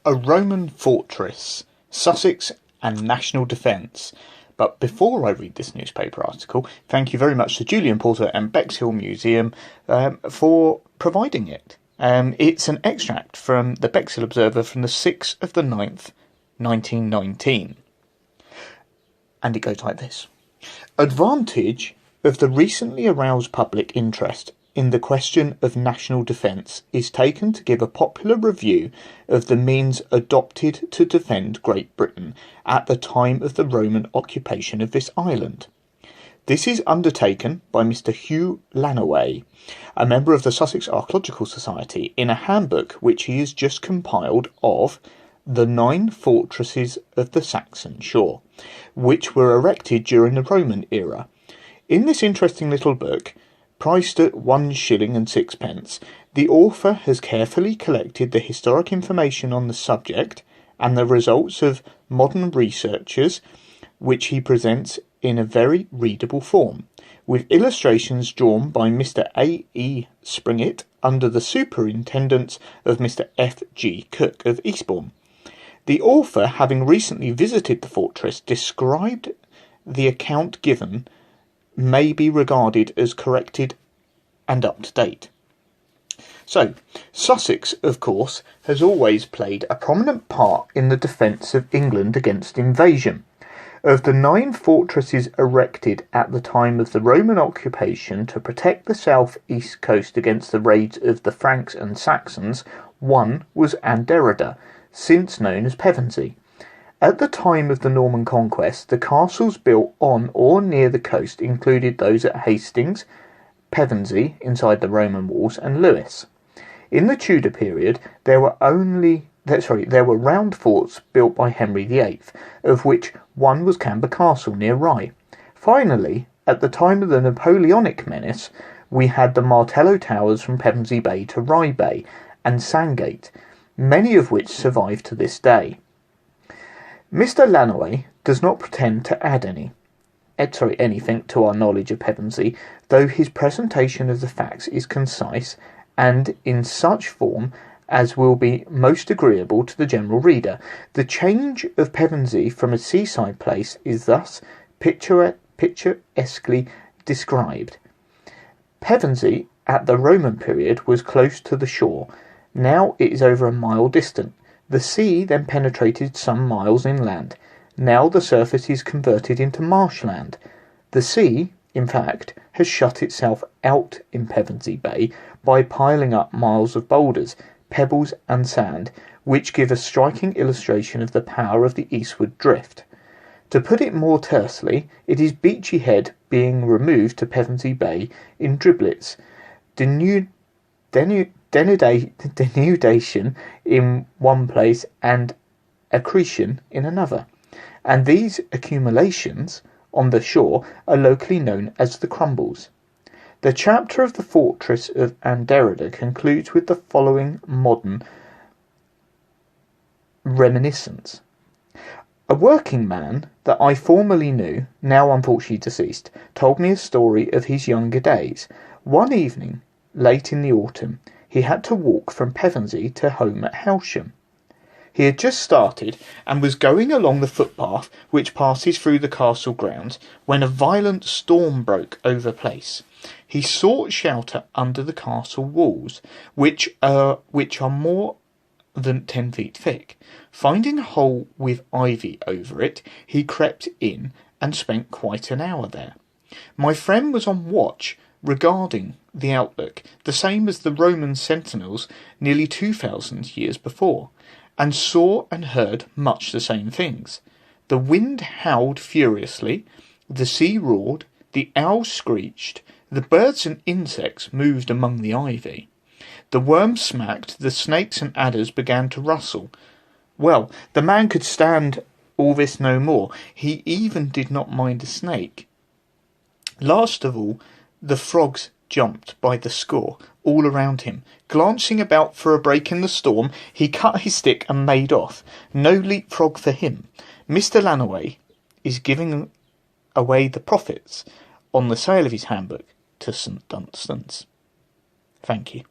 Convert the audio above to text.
A Roman Fortress, Sussex and National Defence. But before I read this newspaper article, thank you very much to Julian Porter and Bexhill Museum for providing it. It's an extract from the Bexhill Observer from the 6th of the 9th, 1919. And it goes like this. Advantage of the recently aroused public interest in the question of national defence is taken to give a popular review of the means adopted to defend Great Britain at the time of the Roman occupation of this island. This is undertaken by Mr. Hugh Lannaway, a member of the Sussex Archaeological Society, in a handbook which he has just compiled of the 9 fortresses of the Saxon shore, which were erected during the Roman era. In this interesting little book, priced at 1 shilling and 6pence, the author has carefully collected the historic information on the subject and the results of modern researchers, which he presents in a very readable form, with illustrations drawn by Mr. A. E. Springett under the superintendence of Mr. F. G. Cook of Eastbourne. The author, having recently visited the fortress, described the account given may be regarded as corrected and up to date. So, Sussex, of course, has always played a prominent part in the defence of England against invasion. Of the 9 fortresses erected at the time of the Roman occupation to protect the south-east coast against the raids of the Franks and Saxons, one was Anderida, since known as Pevensey. At the time of the Norman conquest, the castles built on or near the coast included those at Hastings, Pevensey, inside the Roman walls, and Lewes. In the Tudor period, there were round forts built by Henry VIII, of which one was Camber Castle near Rye. Finally, at the time of the Napoleonic menace, we had the Martello Towers from Pevensey Bay to Rye Bay, and Sandgate, many of which survive to this day. Mr. Lannaway does not pretend to add anything to our knowledge of Pevensey, though his presentation of the facts is concise and in such form as will be most agreeable to the general reader. The change of Pevensey from a seaside place is thus picturesquely described. Pevensey at the Roman period was close to the shore. Now it is over a mile distant. The sea then penetrated some miles inland. Now the surface is converted into marshland. The sea, in fact, has shut itself out in Pevensey Bay by piling up miles of boulders, pebbles and sand, which give a striking illustration of the power of the eastward drift. To put it more tersely, it is Beachy Head being removed to Pevensey Bay in driblets, denudation in one place and accretion in another, and these accumulations on the shore are locally known as the crumbles. The chapter of the fortress of Anderida concludes with the following modern reminiscence. A working man that I formerly knew, now unfortunately deceased, told me a story of his younger days. One evening, late in the autumn, he had to walk from Pevensey to home at Howsham. He had just started and was going along the footpath which passes through the castle grounds when a violent storm broke over the place. He sought shelter under the castle walls, which are more than 10 feet thick. Finding a hole with ivy over it, he crept in and spent quite an hour there. My friend was on watch regarding the outlook, the same as the Roman sentinels nearly 2,000 years before, and saw and heard much the same things. The wind howled furiously, the sea roared, the owls screeched, the birds and insects moved among the ivy. The worms smacked, the snakes and adders began to rustle. Well, the man could stand all this no more. He even did not mind a snake. Last of all, the frogs jumped by the score all around him. Glancing about for a break in the storm, he cut his stick and made off. No leapfrog for him. Mr. Lannaway is giving away the profits on the sale of his handbook to St. Dunstan's. Thank you.